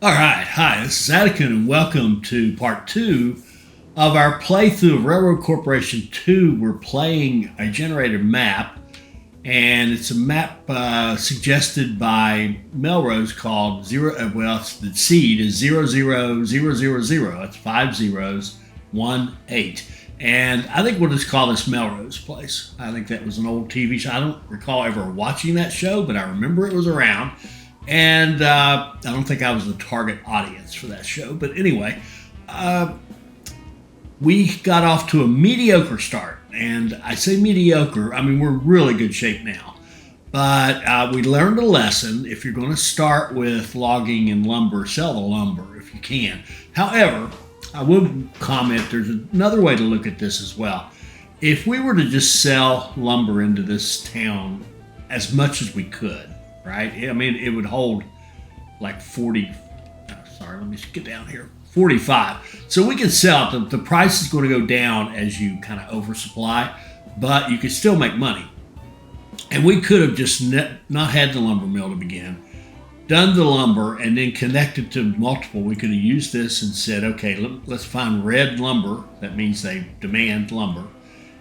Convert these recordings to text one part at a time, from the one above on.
All right, hi, this is Atticus, and welcome to part two of our playthrough of Railroad Corporation 2. We're playing a generated map, and it's a map suggested by Melrose called Zero. The seed is 00000. That's five zeros, 1 8. And I think we'll just call this Melrose Place. I think that was an old TV show. I don't recall ever watching that show, but I remember it was around. And I don't think I was the target audience for that show. But anyway, we got off to a mediocre start. And I say mediocre, I mean, we're in really good shape now. But we learned a lesson. If you're going to start with logging and lumber, sell the lumber if you can. However, I would comment there's another way to look at this as well. If we were to just sell lumber into this town as much as we could, right? I mean, it would hold like 40, let me get down here, 45. So we could sell it. The price is going to go down as you kind of oversupply, but you could still make money. And we could have just not had the lumber mill to begin, done the lumber, and then connected to multiple. We could have used this and said, okay, let's find red lumber. That means they demand lumber.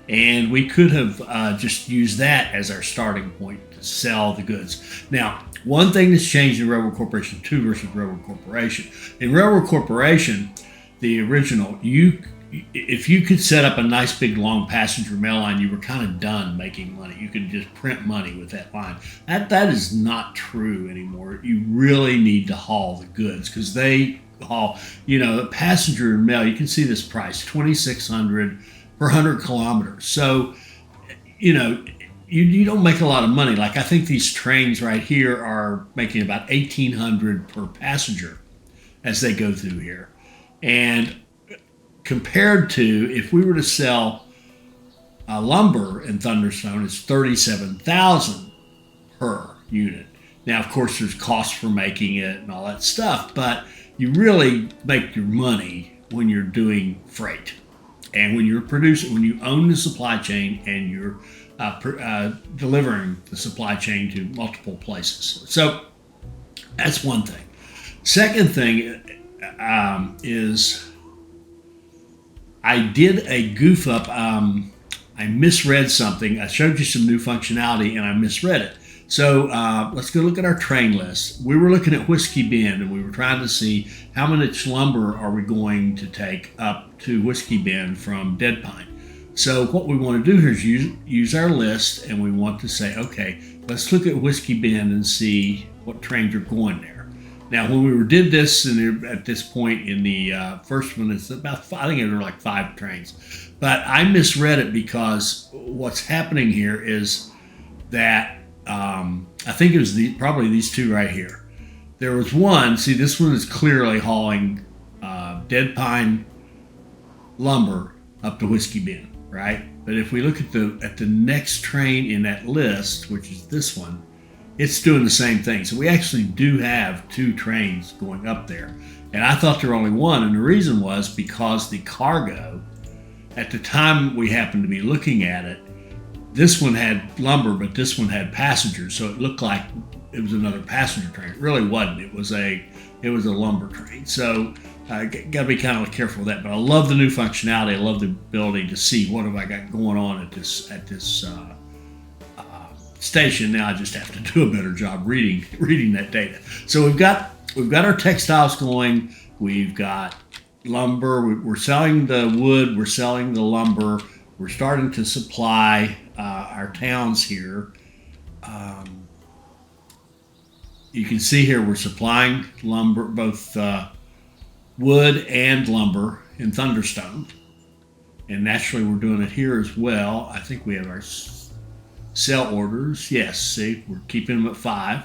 And we could have just used that as our starting point to sell the goods. Now, one thing that's changed in Railroad Corporation 2 versus Railroad Corporation. In Railroad Corporation, the original, if you could set up a nice big long passenger mail line, you were kind of done making money. You could just print money with that line. That is not true anymore. You really need to haul the goods because they haul, passenger mail. You can see this price, $2,600 per 100 kilometers. So, you don't make a lot of money. Like I think these trains right here are making about $1,800 per passenger as they go through here. And compared to if we were to sell lumber in Thunderstone, it's $37,000 per unit. Now, of course, there's costs for making it and all that stuff, but you really make your money when you're doing freight. And when you're producing, when you own the supply chain and you're delivering the supply chain to multiple places. So that's one thing. Second thing is I did a goof up. I misread something. I showed you some new functionality and I misread it. So let's go look at our train list. We were looking at Whiskey Bend and we were trying to see how much lumber are we going to take up to Whiskey Bend from Dead Pine. So what we want to do here is use our list and we want to say, okay, let's look at Whiskey Bend and see what trains are going there. Now, when we did this and at this point in the first one, it's about, I think there were like 5 trains. But I misread it because what's happening here is that I think it was probably these 2 right here. There was one, see this one is clearly hauling Dead Pine lumber up to Whiskey Bend, right? But if we look at the next train in that list, which is this one, it's doing the same thing. So we actually do have 2 trains going up there. And I thought there were only one, and the reason was because the cargo, at the time we happened to be looking at it, this one had lumber, but this one had passengers, so it looked like it was another passenger train. It really wasn't. It was a lumber train. So got to be kind of careful with that. But I love the new functionality. I love the ability to see what have I got going on at this station. Now I just have to do a better job reading that data. So we've got our textiles going. We've got lumber. We're selling the wood. We're selling the lumber. We're starting to supply our towns here. You can see here we're supplying lumber, both wood and lumber in Thunderstone. And naturally we're doing it here as well. I think we have our sell orders. Yes, see, we're keeping them at 5.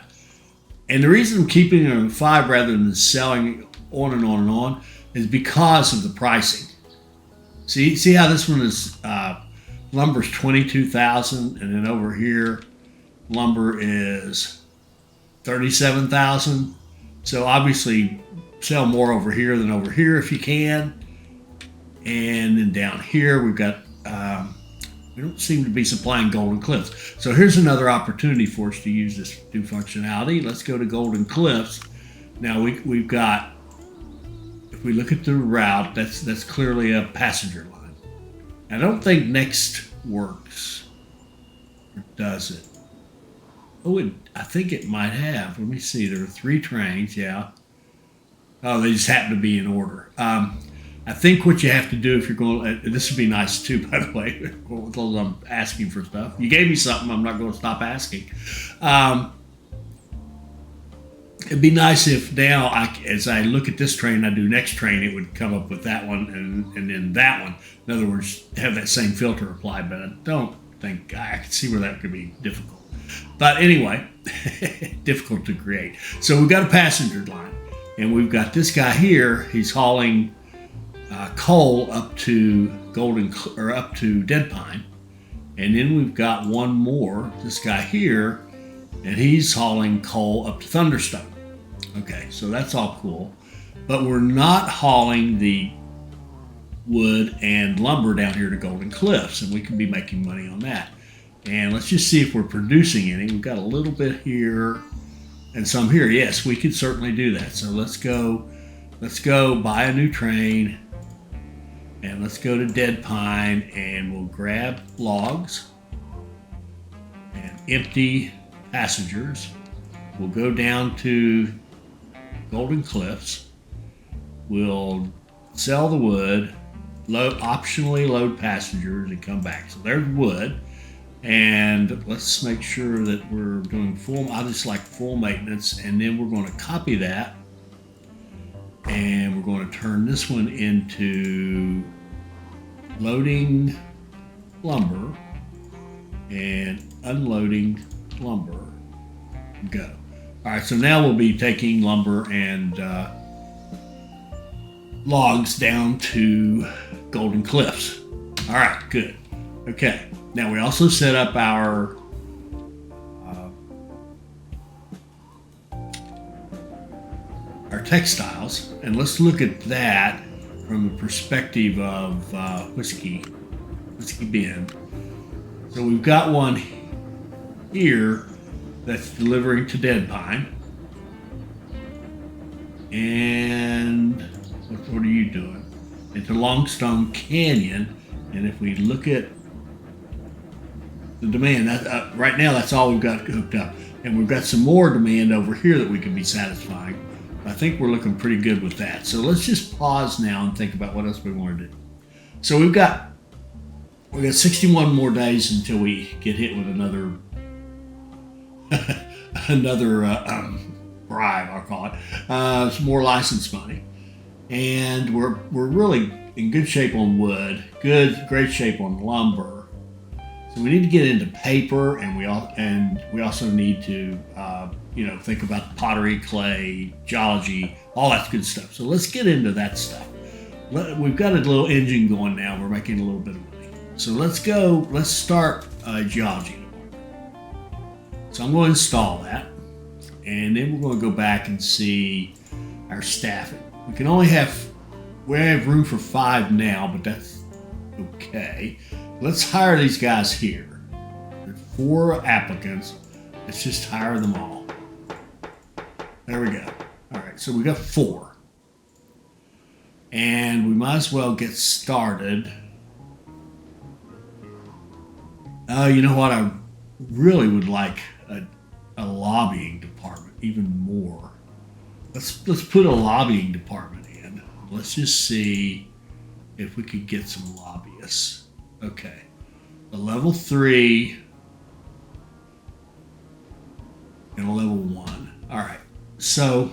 And the reason I'm keeping them at 5 rather than selling on and on and on is because of the pricing. See how this one is, lumber's $22,000, and then over here, lumber is $37,000. So obviously, sell more over here than over here if you can. And then down here, we've got, we don't seem to be supplying Golden Cliffs. So here's another opportunity for us to use this new functionality. Let's go to Golden Cliffs. Now we've got, if we look at the route, that's clearly a passenger line. I don't think Next works, or does it? Oh, I think it might have. Let me see. There are 3 trains. Yeah. Oh, they just happen to be in order. I think what you have to do if you're going, this would be nice too, by the way, because I'm asking for stuff. You gave me something, I'm not going to stop asking. It'd be nice if now, as I look at this train, I do next train, it would come up with that one and then that one. In other words, have that same filter applied, but I don't think, I can see where that could be difficult. But anyway, difficult to create. So we've got a passenger line, and we've got this guy here, he's hauling coal up to up to Dead Pine, and then we've got one more, this guy here, and he's hauling coal up to Thunderstone. Okay, so that's all cool, but we're not hauling the wood and lumber down here to Golden Cliffs, and we can be making money on that. And let's just see if we're producing any. We've got a little bit here and some here. Yes, we could certainly do that. So let's go buy a new train, and let's go to Dead Pine, and we'll grab logs and empty passengers. We'll go down to Golden Cliffs. We'll sell the wood, optionally load passengers, and come back. So there's wood. And let's make sure that we're doing full, I just like full maintenance, and then we're going to copy that, and we're going to turn this one into loading lumber and unloading lumber. Go. All right, so now we'll be taking lumber and logs down to Golden Cliffs. All right, good. Okay. Now we also set up our textiles, and let's look at that from the perspective of Whiskey Bend. So we've got one here that's delivering to Dead Pine, and what are you doing? Into Longstone Canyon, and if we look at the demand, right now that's all we've got hooked up, and we've got some more demand over here that we can be satisfying. I think we're looking pretty good with that. So let's just pause now and think about what else we want to do. So we've got 61 more days until we get hit with another bribe, I'll call it, some more license money, and we're really in good shape on wood, great shape on lumber. So we need to get into paper, and we also need to think about pottery, clay, geology, all that good stuff. So let's get into that stuff. We've got a little engine going now. We're making a little bit of money. So let's start geology. So I'm going to install that, and then we're going to go back and see our staffing. We have room for 5 now, but that's okay. Let's hire these guys here. There's 4 applicants. Let's just hire them all. There we go. All right, so we got 4. And we might as well get started. You know what? I really would like a lobbying department even more. Let's put a lobbying department in. Let's just see if we could get some lobbyists. Okay, a level 3 and a level 1. All right, so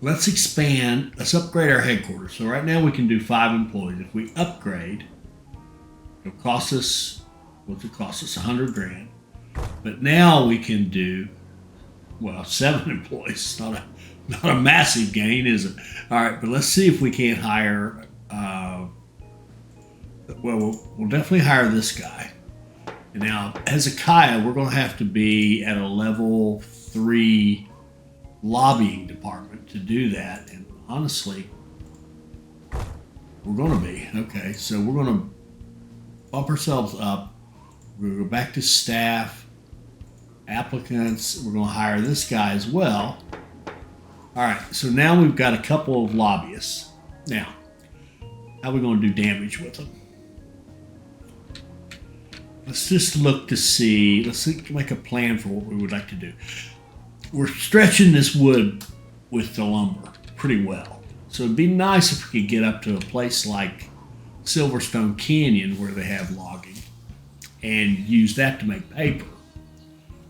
let's expand. Let's upgrade our headquarters. So right now we can do 5 employees. If we upgrade, it'll cost us, what's it cost us? $100,000. But now we can do 7 employees. Not a massive gain, is it? All right, but let's see if we can't hire. We'll definitely hire this guy. And now, Hezekiah, we're going to have to be at a level 3 lobbying department to do that. And honestly, we're going to be. Okay, so we're going to bump ourselves up. We're going to go back to staff, Applicants, we're going to hire this guy as well. All right, so now we've got a couple of lobbyists. Now, how are we going to do damage with them? Let's just look to see, let's make a plan for what we would like to do. We're stretching this wood with the lumber pretty well. So it'd be nice if we could get up to a place like Silverstone Canyon where they have logging and use that to make paper.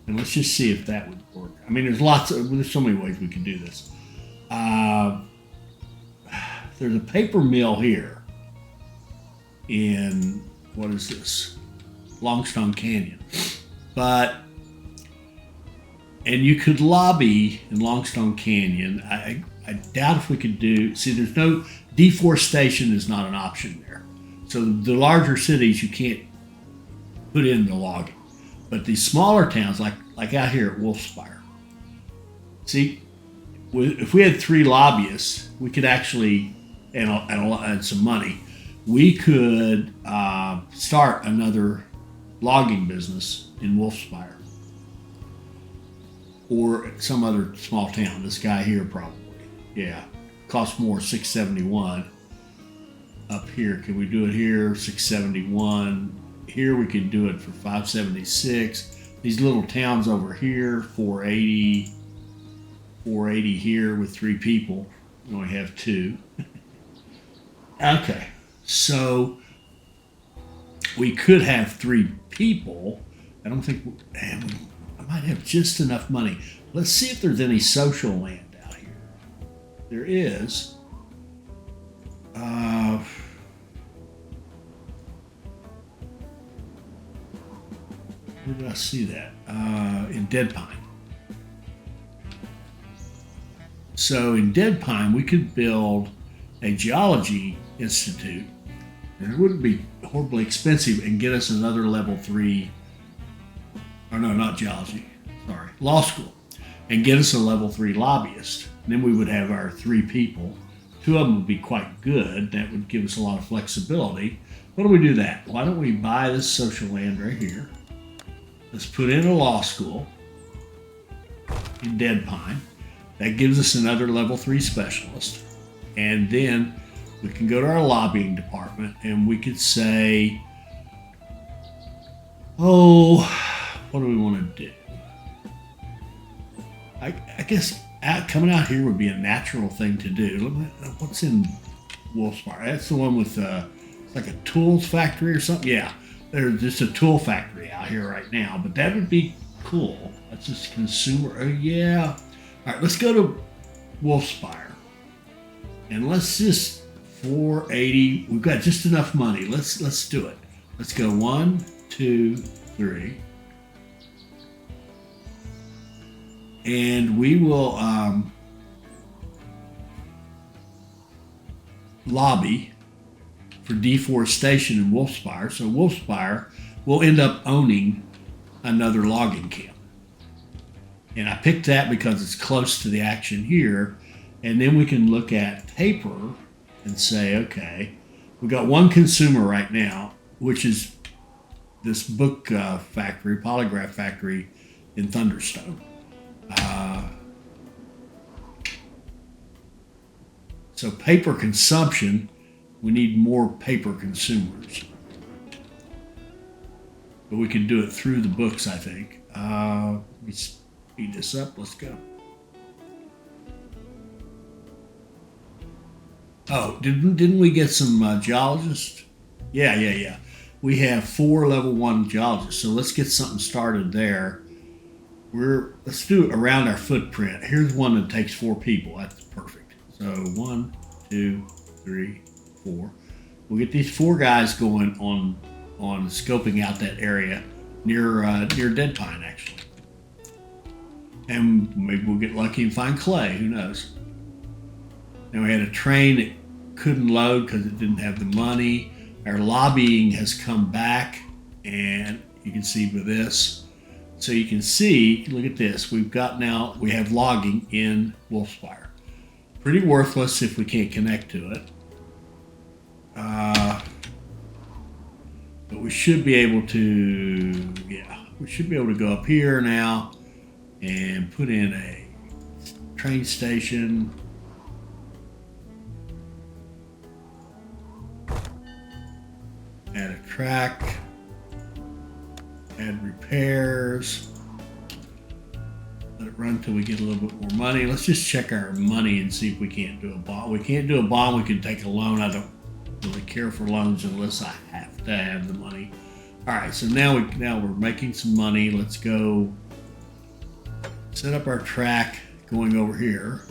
And let's just see if that would work. I mean, there's so many ways we can do this. There's a paper mill here in, what is this? Longstone Canyon. And you could lobby in Longstone Canyon. I doubt if we could there's no, deforestation is not an option there. So the larger cities, you can't put in the logging. But these smaller towns, like out here at Wolfspire, see, if we had 3 lobbyists, we could actually, and some money, we could start another logging business in Wolfspire or some other small town. This guy here probably, yeah, costs more, $671. Up here, can we do it here? $671. Here we can do it for $576. These little towns over here, $480. $480 here with 3 people. We only have 2. Okay, so we could have 3 people. I don't think, I might have just enough money. Let's see if there's any social land out here. There is. Where did I see that? In Dead Pine. So in Dead Pine, we could build a geology institute, and it wouldn't be horribly expensive, and get us another level 3, or no, not geology, sorry, law school, and get us a level 3 lobbyist. And then we would have our 3 people. 2 of them would be quite good. That would give us a lot of flexibility. Why don't we do that? Why don't we buy this social land right here? Let's put in a law school in Dead Pine. That gives us another level 3 specialist. And then we can go to our lobbying department and we could say, oh, what do we want to do? I guess coming out here would be a natural thing to do. What's in Wolfspire? That's the one with it's like a tools factory or something. Yeah, there's just a tool factory out here right now, but that would be cool. That's just consumer. Oh yeah. All right, let's go to Wolfspire, and let's just 480. We've got just enough money. Let's do it. Let's go 1, 2, 3, and we will lobby for deforestation in Wolfspire. So Wolfspire will end up owning another logging camp. And I picked that because it's close to the action here. And then we can look at paper and say, okay, we've got one consumer right now, which is this book factory, polygraph factory in Thunderstone. So paper consumption, we need more paper consumers. But we can do it through the books, I think. Let me speed this up. Let's go. Oh, didn't we get some geologists? Yeah. We have 4 level 1 geologists. So let's get something started there. Let's do it around our footprint. Here's one that takes 4 people. That's perfect. So 1, 2, 3, 4. We'll get these 4 guys going on scoping out that area near Dead Pine, actually. And maybe we'll get lucky and find clay. Who knows? Now we had a train that couldn't load because it didn't have the money. Our lobbying has come back, and you can see with this. So you can see, look at this. We have logging in Wolfspire. Pretty worthless if we can't connect to it. But we should be able to, yeah. we should be able to go up here now and put in a train station. Add a track. Add repairs. Let it run till we get a little bit more money. Let's just check our money and see if we can't do a bond. We can't do a bond. We can take a loan. I don't really care for loans unless I have to have the money. All right, so now we're making some money. Let's go set up our track going over here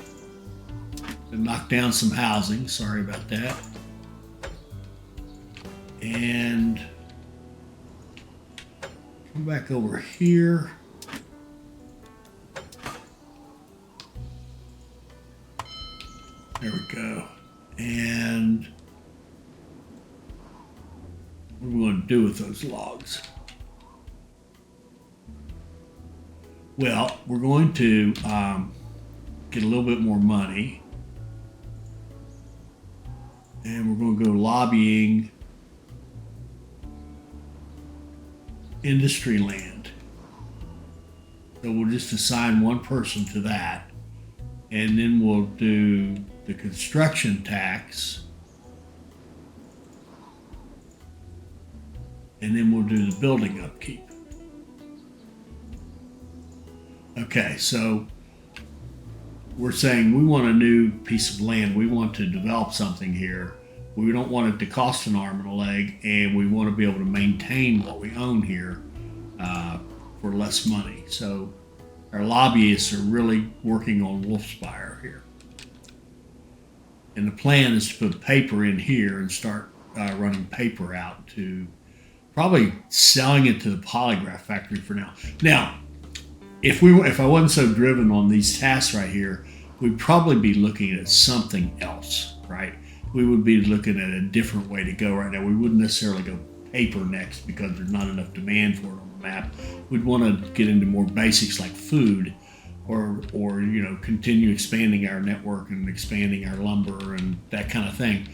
and knock down some housing. Sorry about that. And come back over here. There we go. And what are we going to do with those logs? Well, we're going to get a little bit more money. And we're going to go lobbying industry land. So we'll just assign one person to that. And then we'll do the construction tax. And then we'll do the building upkeep. Okay, so we're saying we want a new piece of land. We want to develop something here. We don't want it to cost an arm and a leg, and we want to be able to maintain what we own here for less money. So our lobbyists are really working on Wolfspire here. And the plan is to put paper in here and start running paper out to probably selling it to the polygraph factory for now. Now, if I wasn't so driven on these tasks right here, we'd probably be looking at something else, right? We would be looking at a different way to go right now. We wouldn't necessarily go paper next because there's not enough demand for it on the map. We'd want to get into more basics like food, or continue expanding our network and expanding our lumber and that kind of thing,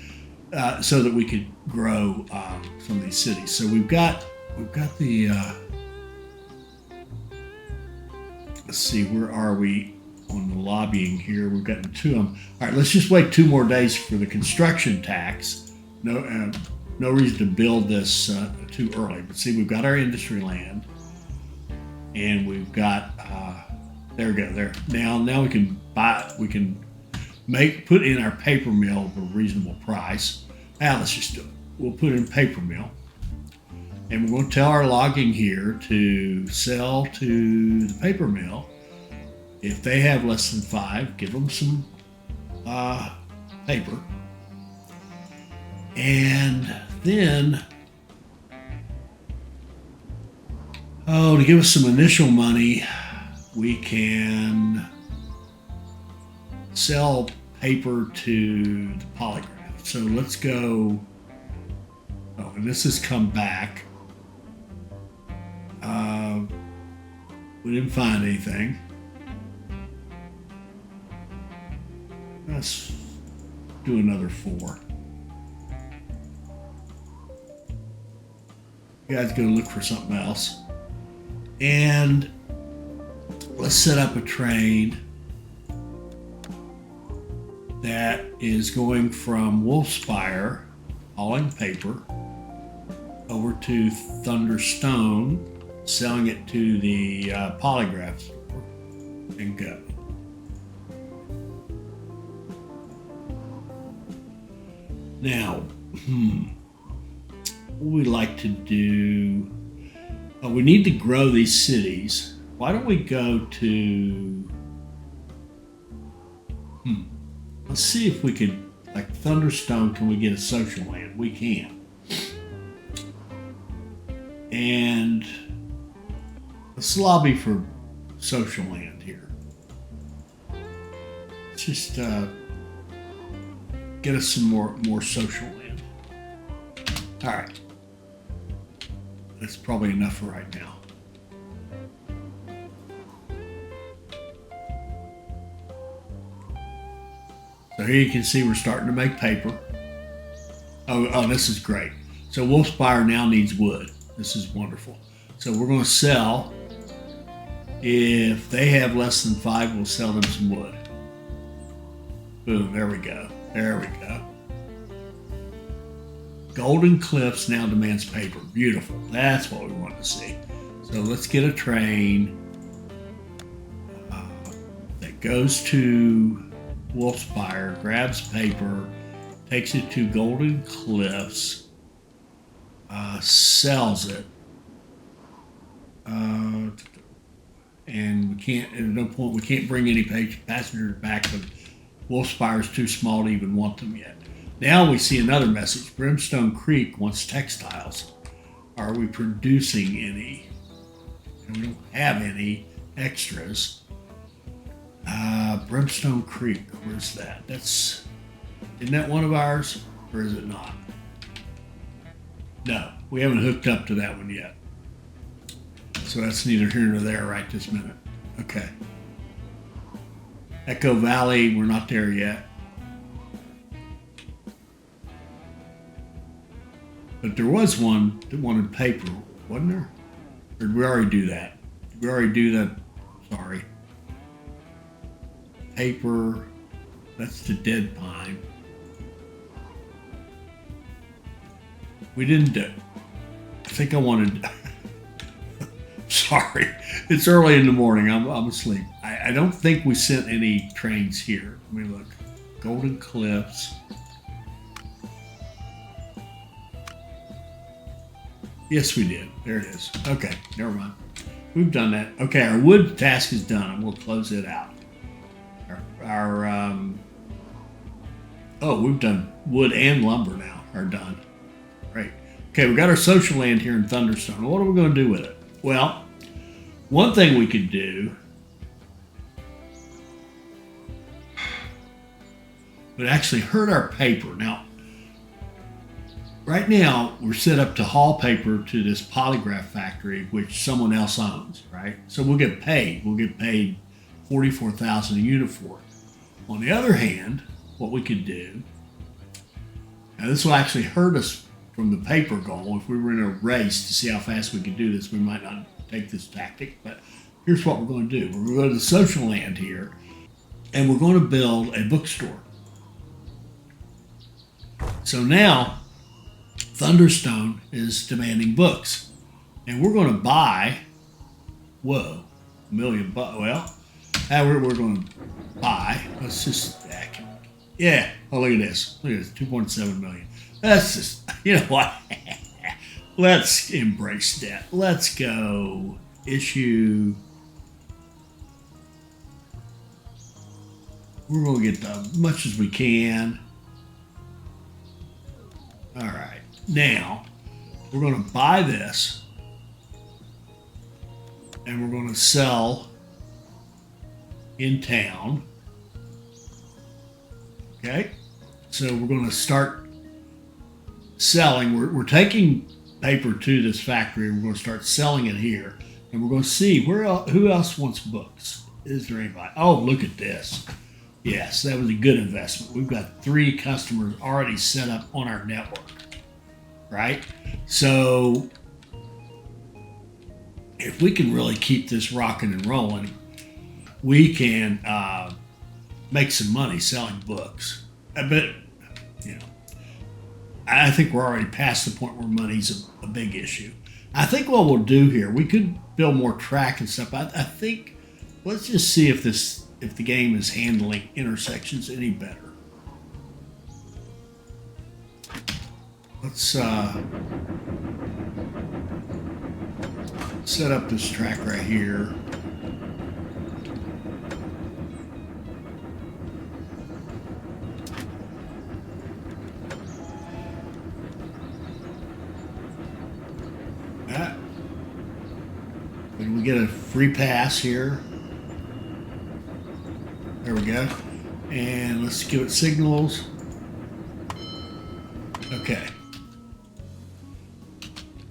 so that we could grow some of these cities. So we've got the let's see, where are we on the lobbying here? We've gotten two of them. All right, let's just wait 2 more days for the construction tax. No reason to build this too early. But see, we've got our industry land, and we've got there we go. There now we can buy. We can put in our paper mill at a reasonable price. Now let's just do it. We'll put in paper mill, and we're going to tell our logging here to sell to the paper mill. If they have less than 5, give them some paper. And then, to give us some initial money, we can sell paper to the polygraph. So let's go, and this has come back. We didn't find anything. Let's do another 4. You guys go look for something else. And let's set up a train that is going from Wolfspire, hauling paper, over to Thunderstone, selling it to the polygraph store, and go. Now, what we like to do, we need to grow these cities. Why don't we go to, let's see if we could, like Thunderstone, can we get a social land? We can. And let's lobby for social land here. Let's just get us some more social land. All right. That's probably enough for right now. So here you can see we're starting to make paper. Oh, this is great. So Wolfspire now needs wood. This is wonderful. So we're going to sell. If they have less than 5, we'll sell them some wood. Boom, there we go. There we go. Golden Cliffs now demands paper. Beautiful. That's what we want to see. So let's get a train that goes to Wolfspire, grabs paper, takes it to Golden Cliffs, sells it. And we can't, at no point, we can't bring any passengers back, but Wolfspire's too small to even want them yet. Now we see another message. Brimstone Creek wants textiles. Are we producing any? And we don't have any extras. Brimstone Creek, where's that? Isn't that one of ours, or is it not? No, we haven't hooked up to that one yet. So that's neither here nor there right this minute. Okay. Echo Valley, we're not there yet. But there was one that wanted paper, wasn't there? Or did we already do that? Did we already do that? Sorry. Paper, that's the dead pine. We didn't do it. I think I wanted... Sorry, it's early in the morning. I'm asleep. I don't think we sent any trains here. Let me look. Golden Cliffs. Yes, we did. There it is. Okay, never mind. We've done that. Okay, our wood task is done, and we'll close it out. We've done wood and lumber now. Are done. Great. Okay, we got our social land here in Thunderstone. What are we going to do with it? Well, one thing we could do would actually hurt our paper. Now, right now, we're set up to haul paper to this polygraph factory, which someone else owns, right? So we'll get paid. We'll get paid $44,000 a unit for it. On the other hand, what we could do, now this will actually hurt us from the paper goal. If we were in a race to see how fast we could do this, we might not take this tactic, but here's what we're going to do. We're going to go to the social land here, and we're going to build a bookstore. So now, Thunderstone is demanding books, and we're going to buy, $1 million. Well, we're going to buy, let's just, yeah, oh, look at this. Look at this, 2.7 million. That's just, you know what? Let's embrace debt. Let's go issue. We're going to get as much as we can. All right. Now, we're going to buy this. And we're going to sell in town. Okay. So we're going to start selling. We're taking paper to this factory. We're going to start selling it here, and we're going to see who else wants books. Is there anybody? Oh, look at this. Yes, that was a good investment. We've got 3 customers already set up on our network, right? So if we can really keep this rocking and rolling, we can make some money selling books. But, you know, I think we're already past the point where money's a big issue. I think what we'll do here, we could build more track and stuff. I think let's just see if the game is handling intersections any better. Let's set up this track right here. And we get a free pass here. There we go. And let's give it signals. Okay.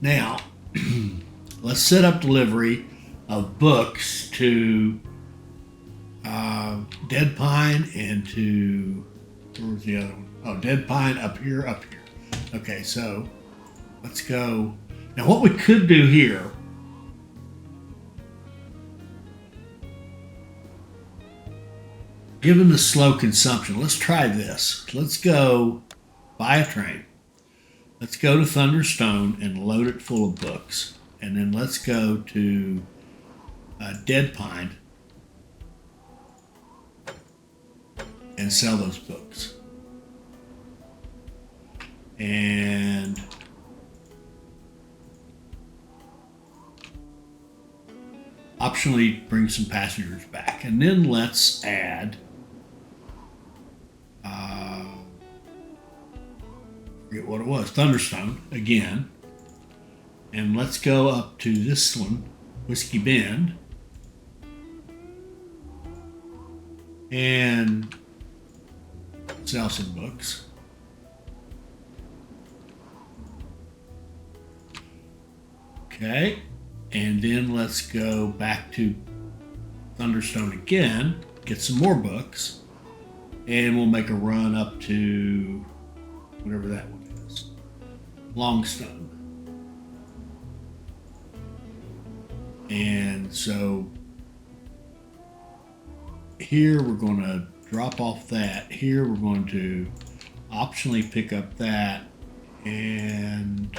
Now, let's set up delivery of books to Dead Pine and to, where's the other one? Oh, Dead Pine up here. Okay, so let's go. Now, what we could do here given the slow consumption, let's try this. Let's go buy a train. Let's go to Thunderstone and load it full of books. And then let's go to Dead Pine and sell those books. And optionally bring some passengers back. And then let's add forget what it was, Thunderstone again. And let's go up to this one, Whiskey Bend. And sell some books. Okay. And then let's go back to Thunderstone again, get some more books, and we'll make a run up to whatever that one is, Longstone. And so here we're going to drop off that. Here we're going to optionally pick up that and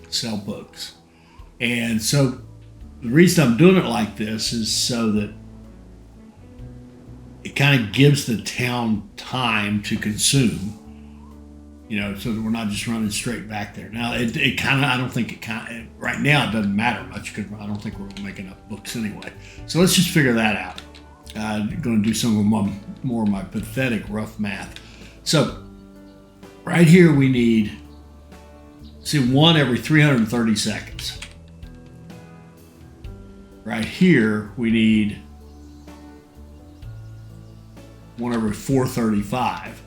sell books. And so the reason I'm doing it like this is so that it kind of gives the town time to consume, so that we're not just running straight back there. Now, it kind of, I don't think it kind of, right now it doesn't matter much because I don't think we're going to make enough books anyway. So let's just figure that out. I'm going to do some of more of my pathetic rough math. So right here we need, one every 330 seconds. Right here we need one every 435.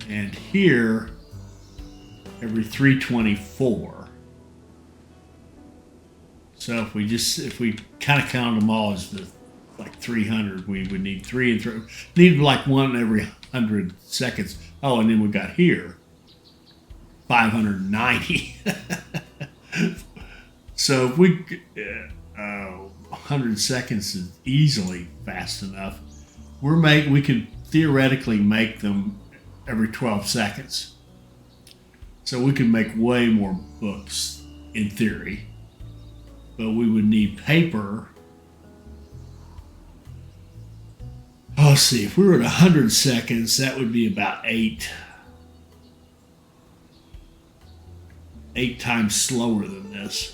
And here every 324. So if we kind of count them all as like 300, we would need need like one every 100 seconds. Oh, and then we got here 590. So if we 100 seconds is easily fast enough. We could theoretically make them every 12 seconds. So we could make way more books in theory. But we would need paper. Oh, let's see, if we were at 100 seconds, that would be about 8 times slower than this.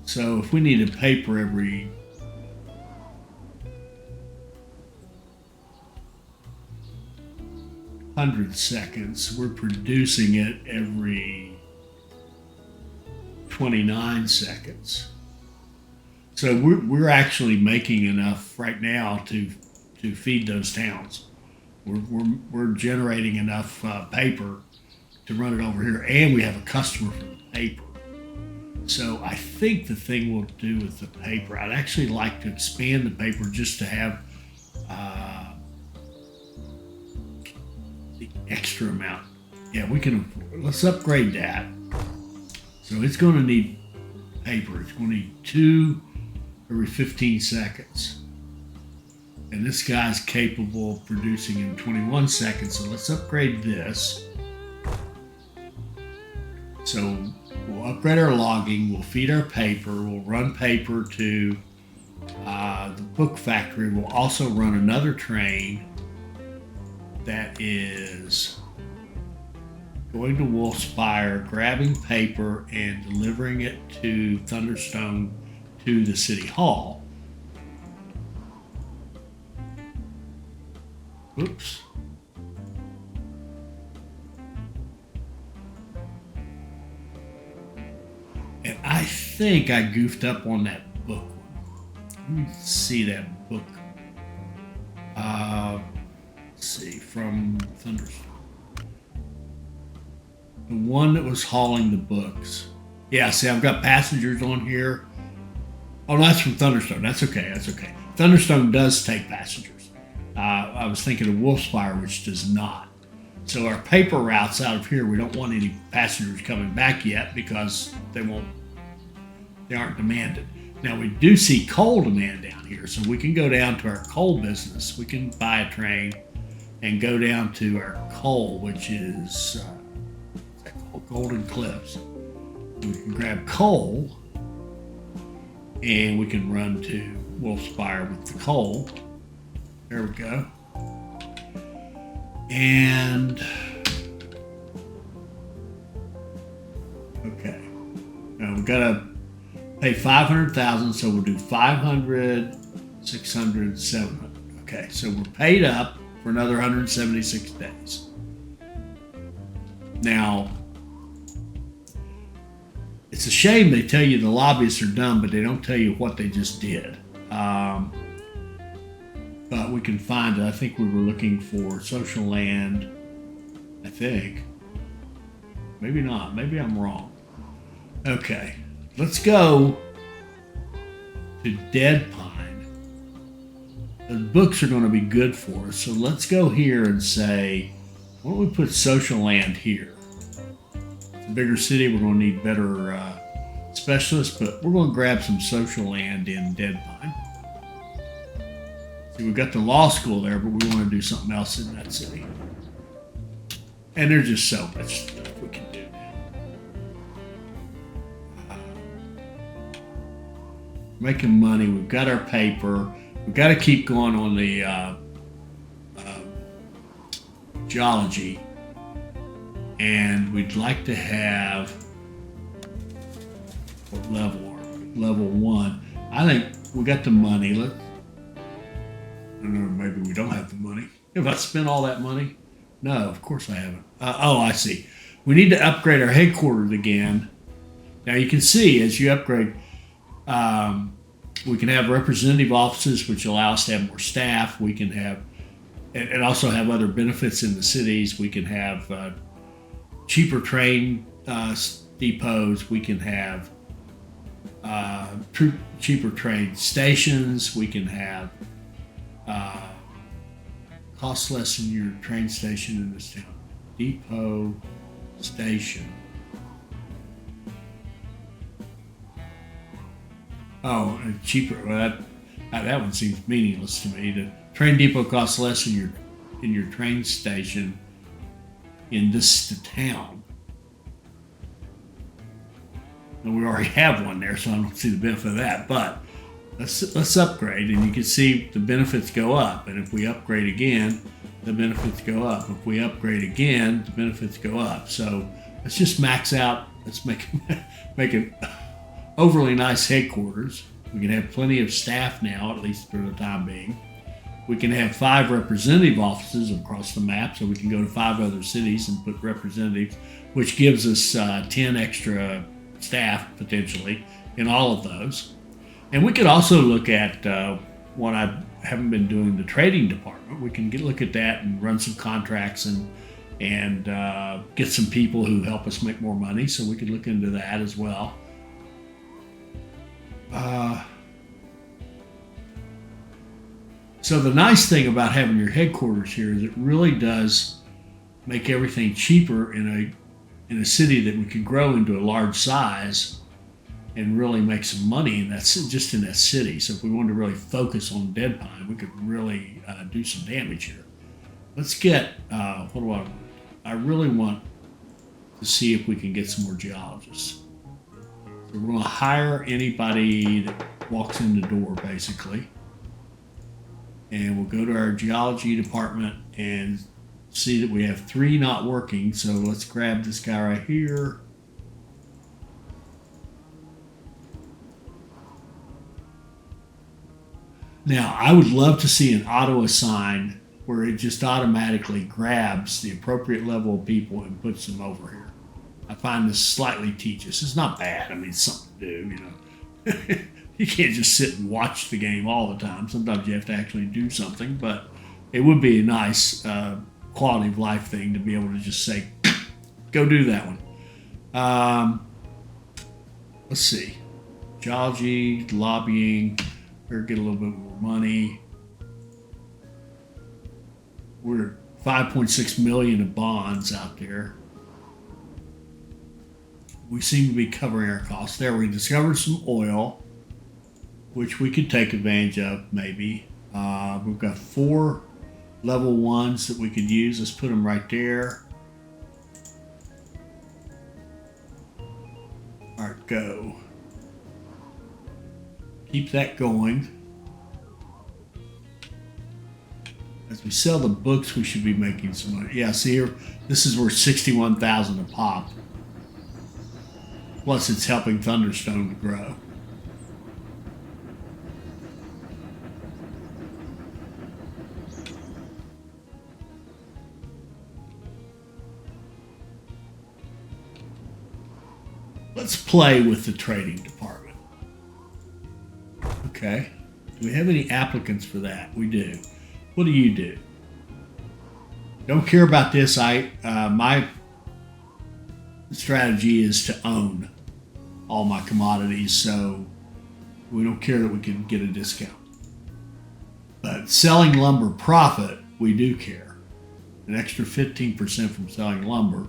So if we needed paper every 100 seconds, we're producing it every 29 seconds. So we're actually making enough right now to feed those towns. We're generating enough paper to run it over here, and we have a customer for the paper. So I think the thing we'll do with the paper, I'd actually like to expand the paper just to have the extra amount. Yeah, let's upgrade that. So it's going to need paper. It's going to need 2 every 15 seconds. And this guy's capable of producing in 21 seconds. So let's upgrade this. So we'll upgrade our logging. We'll feed our paper. We'll run paper to the book factory. We'll also run another train that is going to Wolfspire, grabbing paper and delivering it to Thunderstone to the city hall. Oops. And I think I goofed up on that book one. Let me see that book. Let's see, from Thunderstone. The one that was hauling the books. Yeah, see, I've got passengers on here. Oh, no, that's from Thunderstone. That's okay. Thunderstone does take passengers. I was thinking of Wolfspire, which does not. So our paper routes out of here, we don't want any passengers coming back yet because they aren't demanded. Now we do see coal demand down here, so we can go down to our coal business. We can buy a train and go down to our coal, which is Golden Cliffs. We can grab coal and we can run to Wolfspire with the coal. There we go. And okay, now we've got to pay 500,000, so we'll do 500, 600, 700. Okay, so we're paid up for another 176 days. Now, it's a shame they tell you the lobbyists are done, but they don't tell you what they just did. But we can find it. I think we were looking for social land. I think. Maybe not. Maybe I'm wrong. Okay. Let's go to Dead Pine. The books are going to be good for us. So let's go here and say, why don't we put social land here? It's a bigger city. We're going to need better specialists, but we're going to grab some social land in Dead Pine. See, we've got the law school there, but we want to do something else in that city. And there's just so much stuff we can do now. Making money. We've got our paper. We've got to keep going on the geology. And we'd like to have, what level are we? Level 1. I think we got the money. I don't know, maybe we don't have the money. Have I spent all that money? No, of course I haven't. Oh, I see. We need to upgrade our headquarters again. Now you can see as you upgrade, we can have representative offices, which allow us to have more staff. We can have, and also have other benefits in the cities. We can have cheaper train depots. We can have cheaper train stations. We can have cost less than your train station in this town. Depot station. Oh, and cheaper. Well, that one seems meaningless to me. The train depot costs less than your train station in this town. And we already have one there, so I don't see the benefit of that. But let's upgrade, and you can see the benefits go up. And if we upgrade again, the benefits go up. If we upgrade again, the benefits go up. So let's just max out. Let's make it overly nice headquarters. We can have plenty of staff now, at least for the time being. We can have 5 representative offices across the map, so we can go to 5 other cities and put representatives, which gives us 10 extra staff potentially in all of those. And we could also look at what I haven't been doing, the trading department. We can look at that and run some contracts and get some people who help us make more money. So we could look into that as well. So the nice thing about having your headquarters here is it really does make everything cheaper in a city that we could grow into a large size and really make some money, and that's just in that city. So if we wanted to really focus on Dead Pine, we could really do some damage here. Let's get, what do I want? I really want to see if we can get some more geologists. So we're going to hire anybody that walks in the door, basically. And we'll go to our geology department and see that we have 3 not working. So let's grab this guy right here. Now, I would love to see an auto assign where it just automatically grabs the appropriate level of people and puts them over here. I find this slightly tedious. It's not bad. I mean, it's something to do, you know. You can't just sit and watch the game all the time. Sometimes you have to actually do something, but it would be a nice quality of life thing to be able to just say, go do that one. Let's see. Geology, lobbying, better get a little bit more money. We're at 5.6 million of bonds out there. We seem to be covering our costs. There, we discovered some oil, which we could take advantage of maybe. We've got 4 level 1s that we could use. Let's put them right there. All right, go. Keep that going. As we sell the books, we should be making some money. Yeah, see here, this is worth 61,000 a pop. Plus, it's helping Thunderstone to grow. Let's play with the trading department. Okay. Do we have any applicants for that? We do. What do you do? Don't care about this. My strategy is to own all my commodities, so we don't care that we can get a discount. But selling lumber profit, we do care. An extra 15% from selling lumber.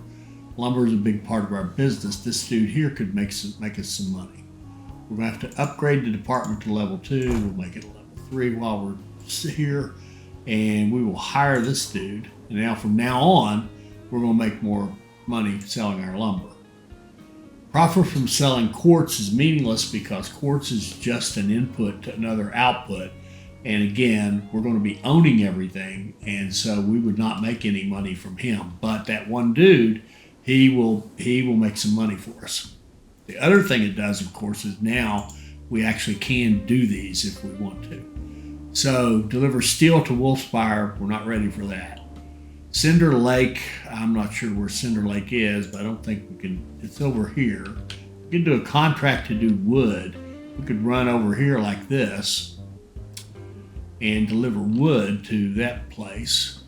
Lumber is a big part of our business. This dude here could make us some money. We're going to have to upgrade the department to level 2. We'll make it a level 3 while we're here. And we will hire this dude. And now from now on, we're going to make more money selling our lumber. Profit from selling quartz is meaningless because quartz is just an input to another output. And again, we're going to be owning everything. And so we would not make any money from him. But that one dude, he will make some money for us. The other thing it does, of course, is now we actually can do these if we want to. So deliver steel to Wolfspire, we're not ready for that. Cinder Lake, I'm not sure where Cinder Lake is, but I don't think we can, it's over here. We could do a contract to do wood. We could run over here like this and deliver wood to that place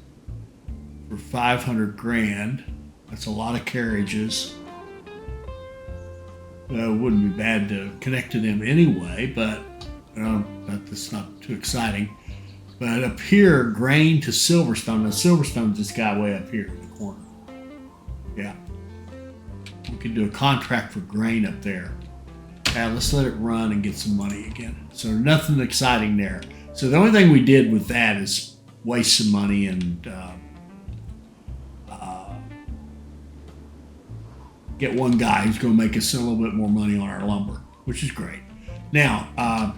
for 500 grand. That's a lot of carriages. It wouldn't be bad to connect to them anyway, but that's not too exciting. But up here, grain to Silverstone. Now, Silverstone's this guy way up here in the corner. Yeah. We could do a contract for grain up there. Yeah, let's let it run and get some money again. So nothing exciting there. So the only thing we did with that is waste some money and get one guy who's going to make us a little bit more money on our lumber, which is great. Now,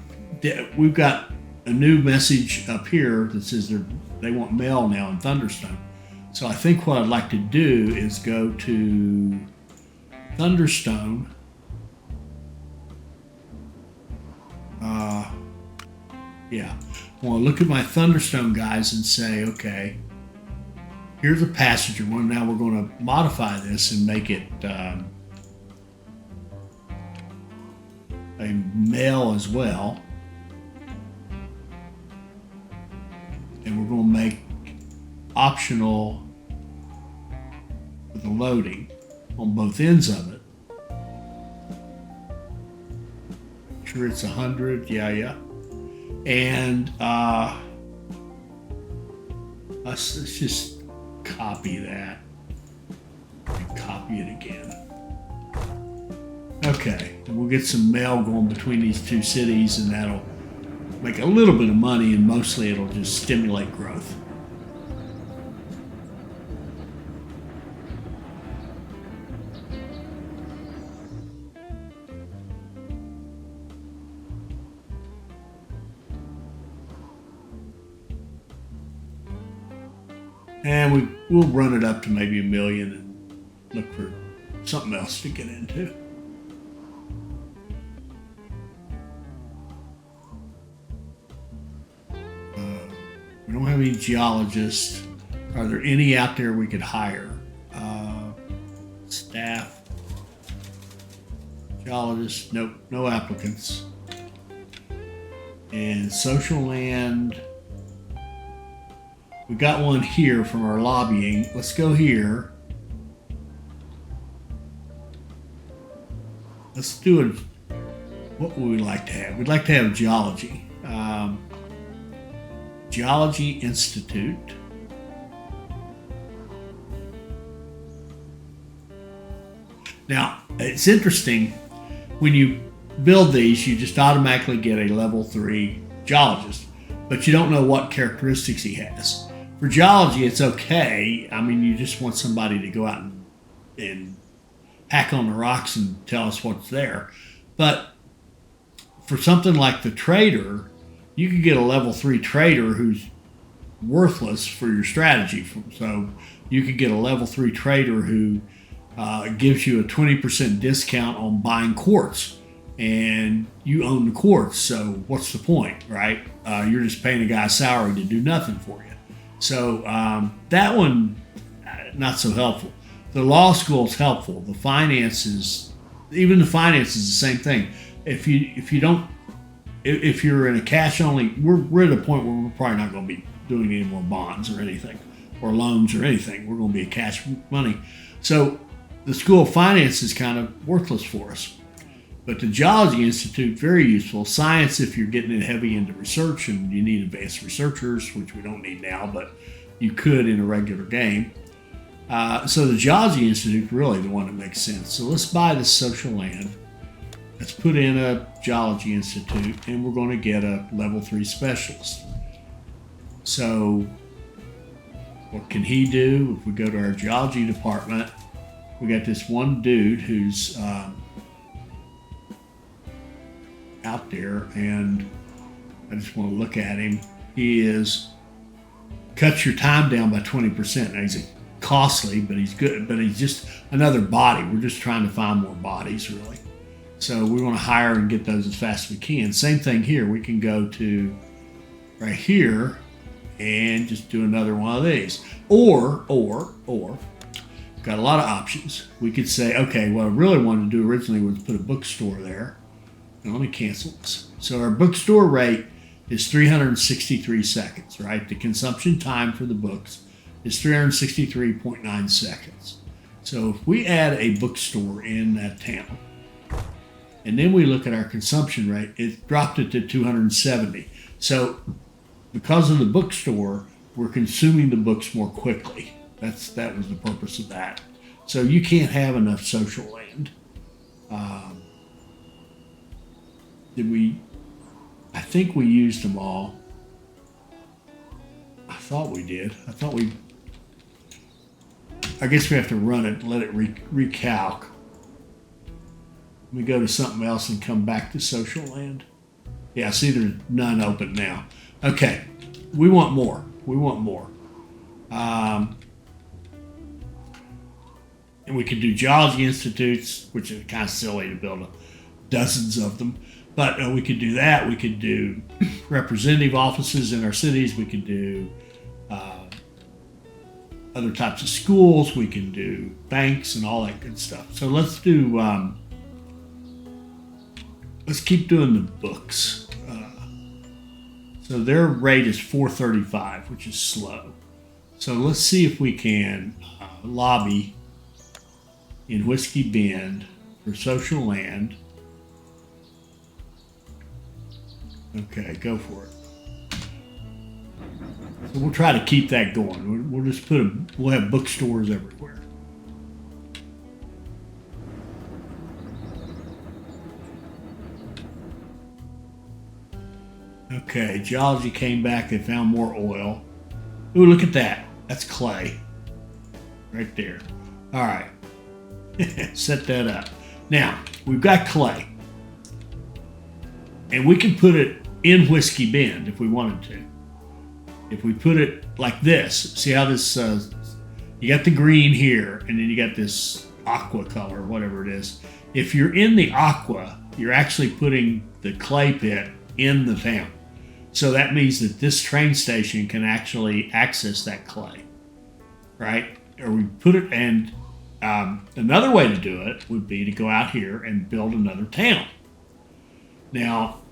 we've got a new message up here that says they want mail now in Thunderstone. So I think what I'd like to do is go to Thunderstone. Yeah. I want to look at my Thunderstone guys and say, okay, here's a passenger one. Now we're going to modify this and make it a mail as well. And we're going to make optional for the loading on both ends of it. Sure it's 100. Yeah. And let's just copy that and copy it again. Okay, and we'll get some mail going between these two cities, and that'll make a little bit of money, and mostly it'll just stimulate growth. And we'll run it up to maybe 1 million and look for something else to get into. We don't have any geologists. Are there any out there we could hire? Staff, geologists, nope, no applicants. And social land, we got one here from our lobbying. Let's go here. Let's do it. What would we like to have? We'd like to have geology. Geology Institute. Now, it's interesting, when you build these, you just automatically get a level 3 geologist, but you don't know what characteristics he has. For geology, it's okay. I mean, you just want somebody to go out and hack on the rocks and tell us what's there. But for something like the trader, you could get a level 3 trader who's worthless for your strategy. So you could get a level 3 trader who gives you a 20% discount on buying quartz, and you own the quartz. So what's the point, right? You're just paying a guy a salary to do nothing for you. So that one, not so helpful. The law school is helpful. The finances, even the finances, is the same thing. If you're in a cash only, we're at a point where we're probably not going to be doing any more bonds or anything, or loans or anything. We're going to be a cash money. So the School of Finance is kind of worthless for us. But the Geology Institute, very useful. Science, if you're getting heavy into research and you need advanced researchers, which we don't need now, but you could in a regular game. So the Geology Institute is really the one that makes sense. So let's buy this social land. Let's put in a Geology Institute, and we're going to get a level 3 specialist. So what can he do? If we go to our geology department, we got this one dude who's out there, and I just want to look at him. He is cuts your time down by 20%. Now he's costly, but he's good. But he's just another body. We're just trying to find more bodies, really. So we want to hire and get those as fast as we can. Same thing here. We can go to right here and just do another one of these. Or, got a lot of options. We could say, okay, what I really wanted to do originally was put a bookstore there. Now let me cancel this. So our bookstore rate is 363 seconds, right? The consumption time for the books is 363.9 seconds. So if we add a bookstore in that town, and then we look at our consumption rate, it dropped it to 270. So because of the bookstore, we're consuming the books more quickly. That was the purpose of that. So you can't have enough social land. I think we used them all. I thought we did. I guess we have to run it, let it recalc. We go to something else and come back to social land. Yeah, see, there's none open now. Okay, we want more. And we could do geology institutes, which is kind of silly to build dozens of them. But we could do that. We could do representative offices in our cities. We could do other types of schools. We can do banks and all that good stuff. So let's do. Let's keep doing the books. So their rate is 435, which is slow. So let's see if we can lobby in Whiskey Bend for social land. Okay, go for it. So we'll try to keep that going. We'll just we'll have bookstores everywhere. Okay, geology came back. They found more oil. Ooh, look at that. That's clay. Right there. All right. Set that up. Now, we've got clay. And we can put it in Whiskey Bend if we wanted to. If we put it like this, see how this, you got the green here, and then you got this aqua color, whatever it is. If you're in the aqua, you're actually putting the clay pit in the town. So that means that this train station can actually access that clay, right? Or we put it, and another way to do it would be to go out here and build another town. Now,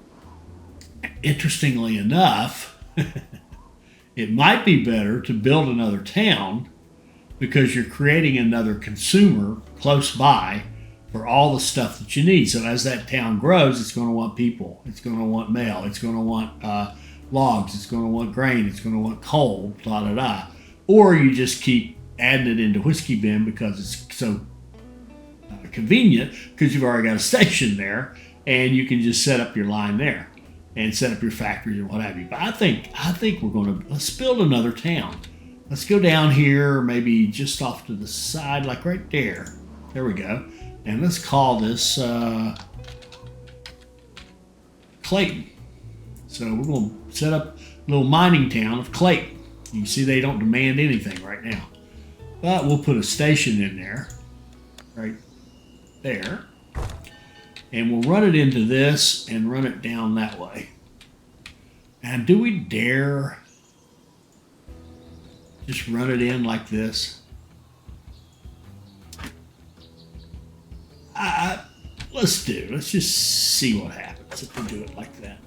interestingly enough, it might be better to build another town because you're creating another consumer close by for all the stuff that you need. So as that town grows, it's going to want people. It's going to want mail. It's going to want logs. It's going to want grain. It's going to want coal, da-da-da. Or you just keep adding it into Whiskey Bend because it's so convenient because you've already got a station there, and you can just set up your line there and set up your factories or what have you. But I think let's build another town. Let's go down here, maybe just off to the side, like right there. There we go. And let's call this Clayton. So we're going to set up a little mining town of Clayton. You can see they don't demand anything right now. But we'll put a station in there, right there. And we'll run it into this and run it down that way. And do we dare just run it in like this? Let's just see what happens if we do it like that.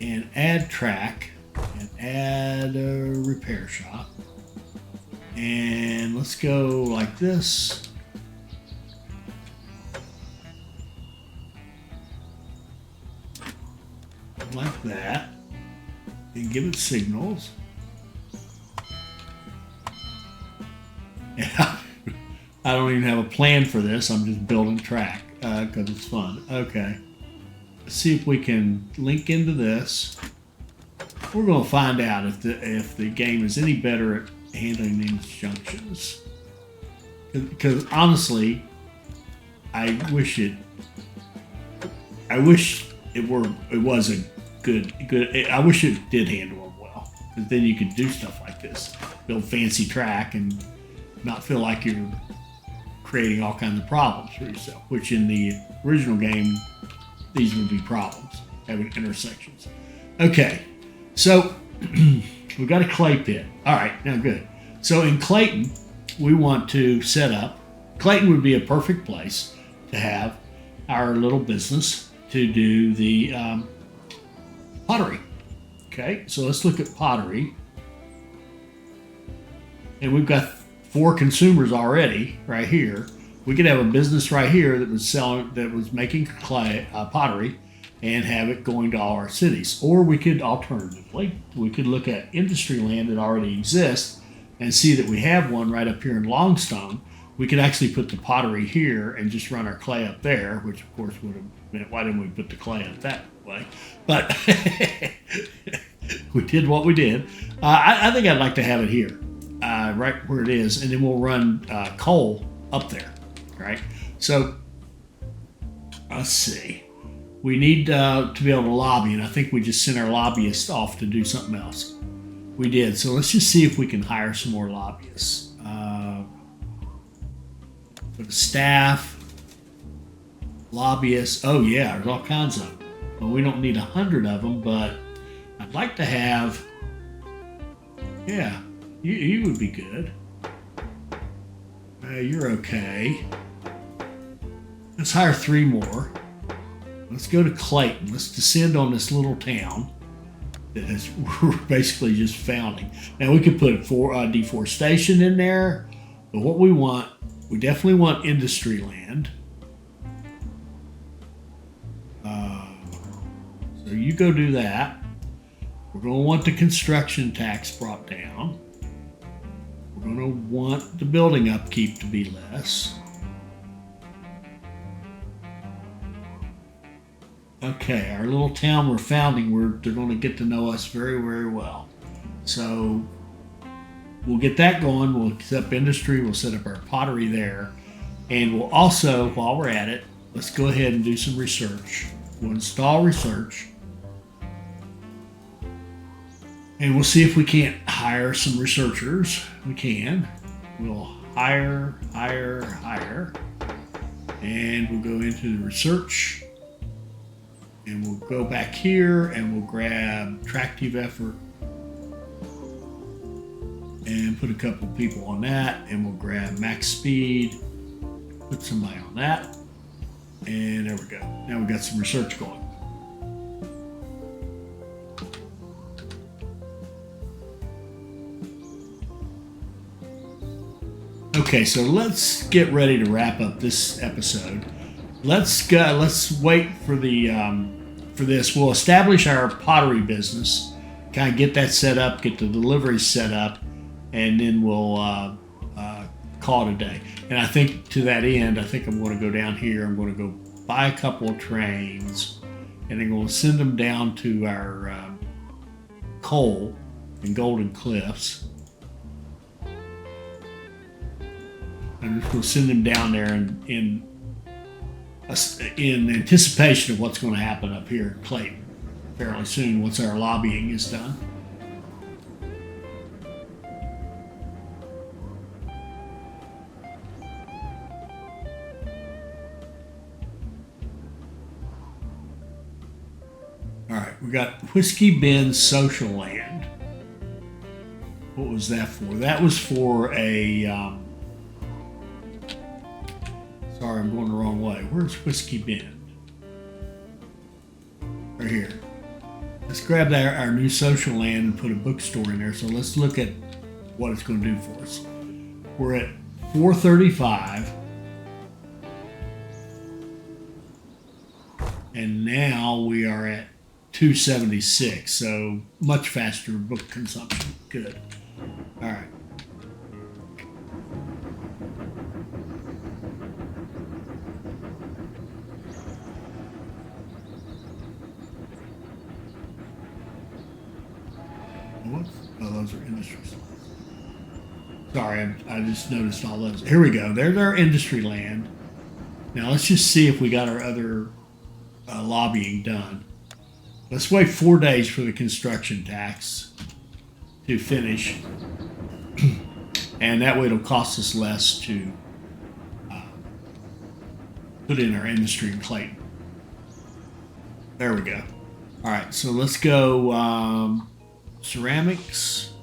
And add track and add a repair shop. And let's go like this. Like that. And give it signals. Yeah. I don't even have a plan for this. I'm just building track because it's fun. Okay. Let's see if we can link into this. We're going to find out if the game is any better at handling these junctions. Because honestly, I wish it was a good. I wish it did handle them well. Because then you could do stuff like this, build fancy track, and not feel like you're creating all kinds of problems for yourself, which in the original game, these would be problems, having intersections. Okay, so we've got a clay pit. All right, now good. So in Clayton, we want to set up, Clayton would be a perfect place to have our little business to do the pottery. Okay, so let's look at pottery. And we've got 4 consumers already right here. We could have a business right here that was making clay pottery and have it going to all our cities. Or we could alternatively, we could look at industry land that already exists and see that we have one right up here in Longstone. We could actually put the pottery here and just run our clay up there, which of course would have meant, why didn't we put the clay up that way? But we did what we did. I think I'd like to have it here. Right where it is, and then we'll run coal up there, right? So let's see. We need to be able to lobby, and I think we just sent our lobbyists off to do something else. We did. So let's just see if we can hire some more lobbyists. For the staff, lobbyists. Oh yeah, there's all kinds of them. Well, we don't need 100 of them, but I'd like to have. Yeah. You would be good. You're okay. Let's hire 3 more. Let's go to Clayton. Let's descend on this little town that we're basically just founding. Now we could put deforestation in there, but what we definitely want industry land. So you go do that. We're going to want the construction tax brought down. We're going to want the building upkeep to be less. Okay, our little town we're founding, they're going to get to know us very, very well. So we'll get that going. We'll set up industry. We'll set up our pottery there. And we'll also, while we're at it, let's go ahead and do some research. We'll install research. And we'll see if we can't hire some researchers. We can. We'll hire. And we'll go into the research. And we'll go back here and we'll grab tractive effort. And put a couple people on that. And we'll grab max speed. Put somebody on that. And there we go. Now we've got some research going. Okay, so let's get ready to wrap up this episode. Let's wait for this. We'll establish our pottery business, kind of get that set up, get the deliveries set up, and then we'll call it a day. And I think to that end, I think I'm going to go down here. I'm going to go buy a couple of trains, and I'm going to send them down to our coal in Golden Cliffs. I'm just going to send them down there in anticipation of what's going to happen up here in Clayton fairly soon once our lobbying is done. All right, we got Whiskey Bend Social Land. What was that for? That was for a sorry, I'm going the wrong way. Where's Whiskey Bend? Right here. Let's grab our new social land and put a bookstore in there. So let's look at what it's going to do for us. We're at 435. And now we are at 276. So much faster book consumption. Good. All right. Oh, those are industry slides. Sorry, I just noticed all those. Here we go. There's our industry land. Now let's just see if we got our other lobbying done. Let's wait 4 days for the construction tax to finish. And that way it'll cost us less to put in our industry in Clayton. There we go. All right, so let's go ceramics,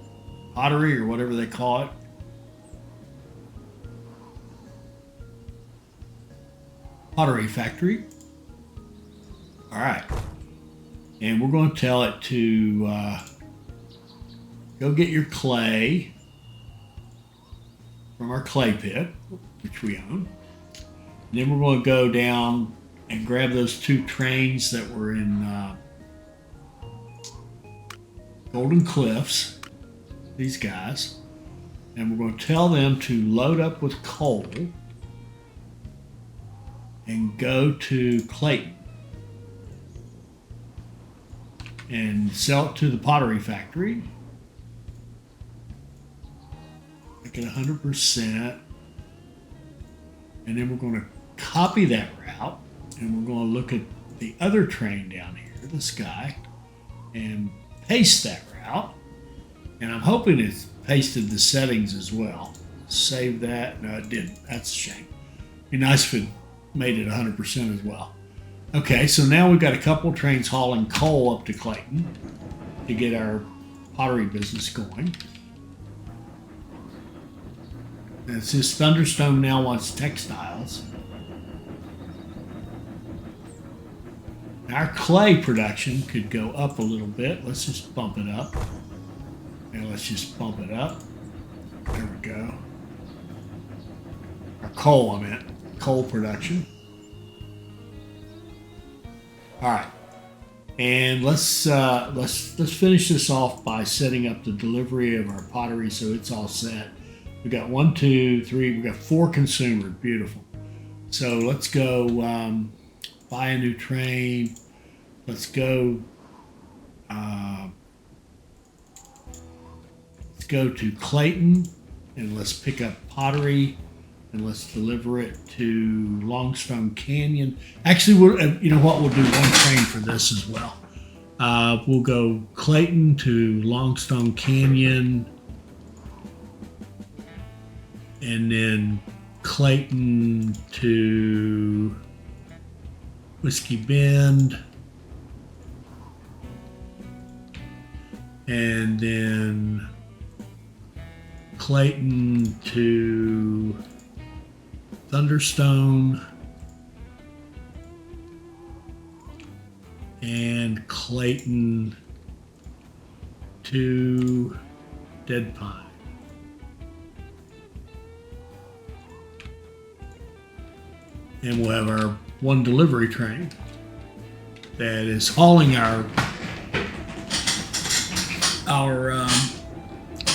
pottery, or whatever they call it. Pottery factory. All right. And we're going to tell it to go get your clay from our clay pit, which we own. And then we're going to go down and grab those 2 trains that were in Golden Cliffs, these guys. And we're going to tell them to load up with coal and go to Clayton and sell it to the pottery factory. Make it 100%. And then we're going to copy that route, and we're going to look at the other train down here, this guy, and paste that route. And I'm hoping it's pasted the settings as well. Save that. No, it didn't. That's a shame. Be nice if it made it 100% as well. Okay, so now we've got a couple of trains hauling coal up to Clayton to get our pottery business going. And it says Thunderstone now wants textiles. Our clay production could go up a little bit. Let's just bump it up. And let's just bump it up. There we go. Our coal, I meant. Coal production. All right. And let's finish this off by setting up the delivery of our pottery so it's all set. We got 1, 2, 3. We got 4 consumers. Beautiful. So let's go buy a new train. Let's go. Let's go to Clayton and let's pick up pottery and let's deliver it to Longstone Canyon. Actually, you know what? We'll do 1 train for this as well. We'll go Clayton to Longstone Canyon, and then Clayton to Whiskey Bend, and then Clayton to Thunderstone, and Clayton to Dead Pine. And we'll have our 1 delivery train that is hauling our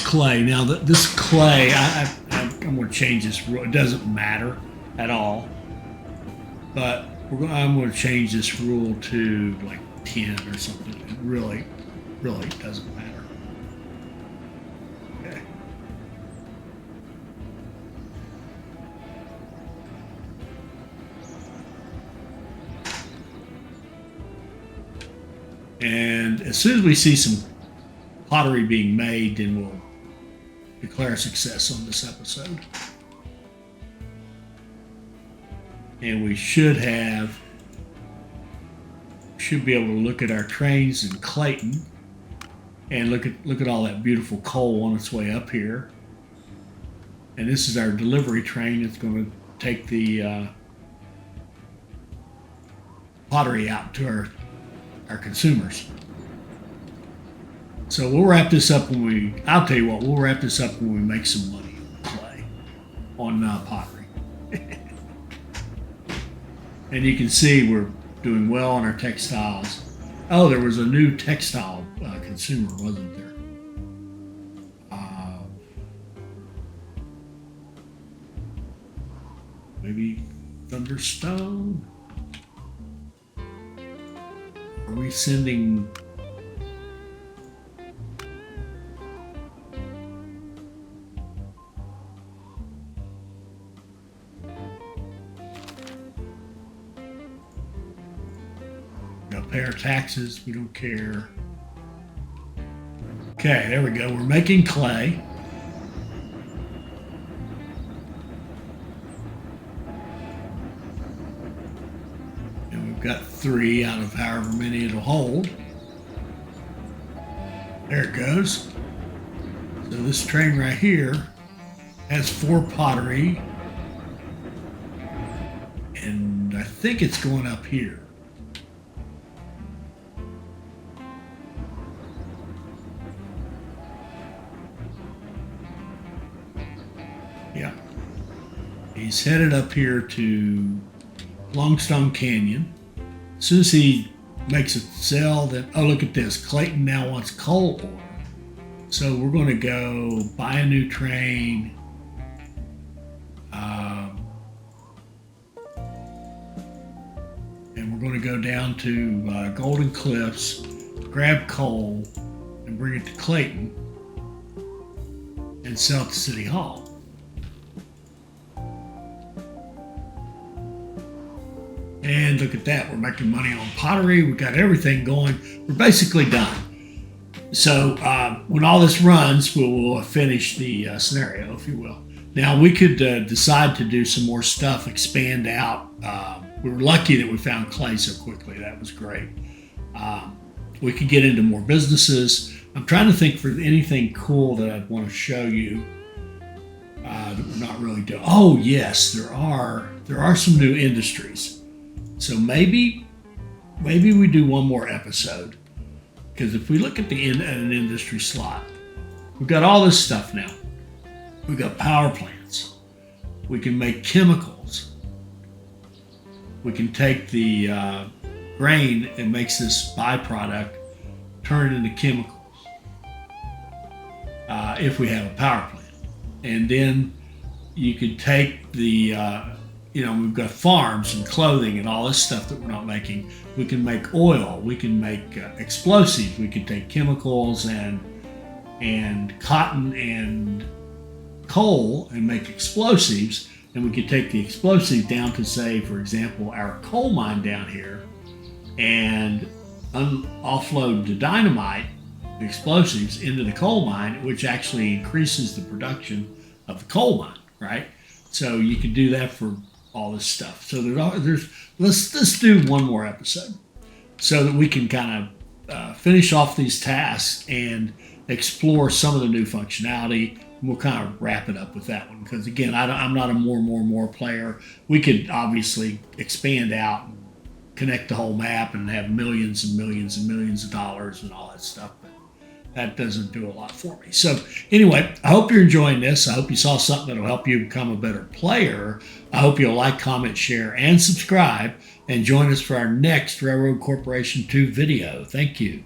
clay. Now, this clay, I'm I'm going to change this rule. It doesn't matter at all, but I'm going to change this rule to like 10 or something. It really doesn't matter. Okay. And as soon as we see some pottery being made, then we'll declare success on this episode. And we should be able to look at our trains in Clayton and look at all that beautiful coal on its way up here. And this is our delivery train that's going to take the pottery out to our consumers. So we'll wrap this up I'll tell you what, we'll wrap this up when we make some money on clay, on pottery. And you can see we're doing well on our textiles. Oh, there was a new textile consumer, wasn't there? Maybe Thunderstone? Are we sending... Pay our taxes, we don't care. Okay, there we go. We're making clay. And we've got 3 out of however many it'll hold. There it goes. So this train right here has 4 pottery. And I think it's going up here. Yeah. He's headed up here to Longstone Canyon. As soon as he makes a sell, then, oh, look at this. Clayton now wants coal ore. So we're going to go buy a new train. And we're going to go down to Golden Cliffs, grab coal, and bring it to Clayton and sell it to City Hall. And look at that, we're making money on pottery. We've got everything going. We're basically done. So when all this runs, we'll finish the scenario, if you will. Now we could decide to do some more stuff, expand out. We were lucky that we found clay so quickly. That was great. We could get into more businesses. I'm trying to think for anything cool that I'd want to show you that we're not really doing. Oh yes, there are some new industries. So maybe we do one more episode, because if we look at an industry slot, we've got all this stuff now. We've got power plants. We can make chemicals. We can take the grain that makes this byproduct, turn it into chemicals if we have a power plant. And then you could take the we've got farms and clothing and all this stuff that we're not making. We can make oil. We can make explosives. We can take chemicals and cotton and coal and make explosives. And we could take the explosives down to, say, for example, our coal mine down here, and offload the dynamite, the explosives, into the coal mine, which actually increases the production of the coal mine, right? So you can do that for all this stuff. So let's do one more episode so that we can kind of finish off these tasks and explore some of the new functionality. We'll kind of wrap it up with that one, because again, I'm not a more player. We could obviously expand out and connect the whole map and have millions and millions and millions of dollars and all that stuff, but that doesn't do a lot for me. So anyway, I hope you're enjoying this. I hope you saw something that'll help you become a better player. I hope you'll like, comment, share, and subscribe, and join us for our next Railroad Corporation 2 video. Thank you.